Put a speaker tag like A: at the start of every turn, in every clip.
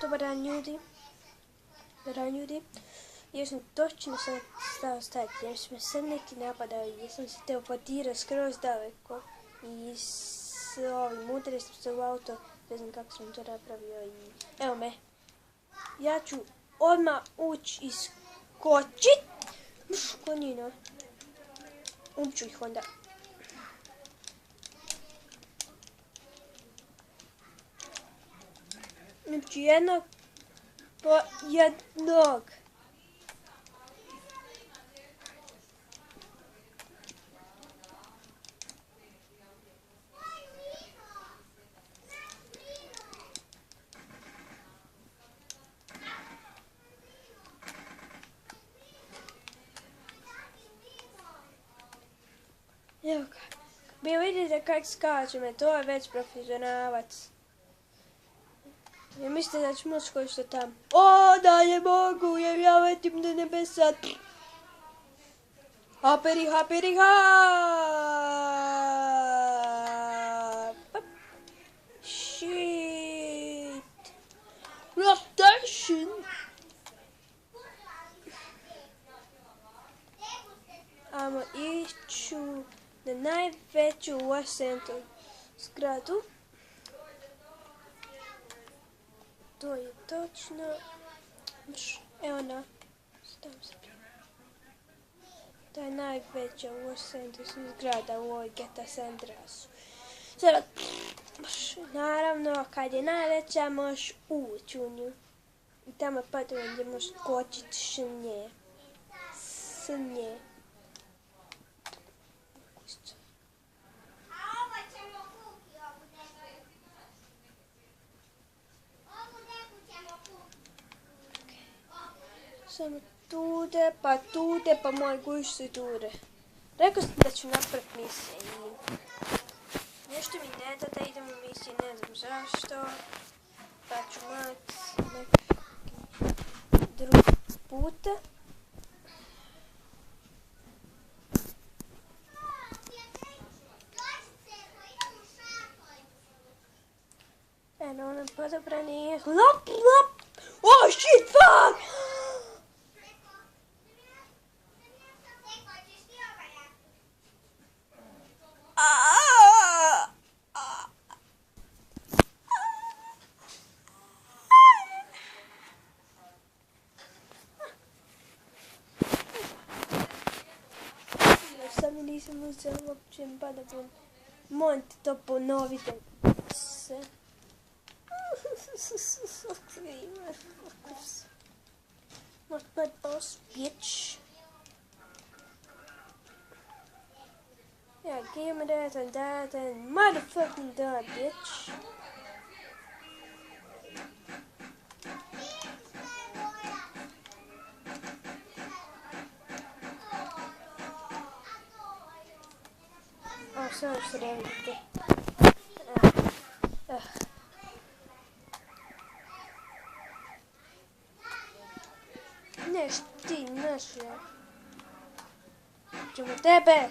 A: dobar dan ljudi. Ja sam točno sad stao staviti jer su me sad neki napadali. Ja sam se teleportirao skroz daleko i s ovim udario sam se u auto. Ne znam kako sam to napravio i evo me. Ja ću odmah ući i skočit. Konjino. Ubiću ih onda. Ubiću jednog po jednog. Evo ga. Vi vidite kak skače me, to je već profesionalac. Ja mislite da ću moći skočiti tamo. O, da ne mogu, jer ja letim do nebesa. Haperi, haperi, hap. Shit. Rotation. Amo iću na najveću Washington zgradu. To je točno. Evo ona. To je najveća Washington zgrada u ovoj GTA San Andreasu. Sada, naravno, kad je najveća možeš ući u nju. I tamo je patron gdje možeš skočiti s nje. S nje. Samo tude, pa moj guš se tude. Rekao sam da ću napraviti misije i nešto mi ne da idem u misije, ne znam zašto. Pa ću morati neki drugi puta. Eno, ona podobra nije. Lop! Oh shit, fuck! Sad mi nisam uzela uopće pa da budem. Molim te to ponovite. Se. Not my boss, bitch. Yeah, give me that and motherfucking that, bitch. Oh, sorry, vidite. Neš ti, neš ja. Ćemo tebe.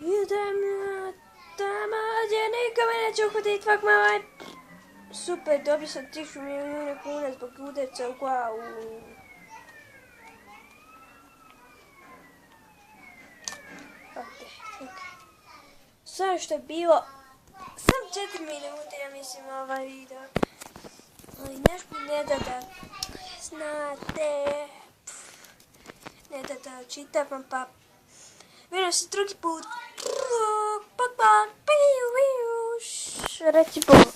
A: Idem na tamo gdje niko me neće uhvatiti, fuck my life. Super, dobio sam 1000 milijuna kuna zbog udarca u glavu. Sve što je bilo, sam 4 minute, ja mislim, ovaj video. Ali nešto mi ne da da znate, ne da da čitavam, pa vidim se drugi put. Pak, pak, pak, reci Bog.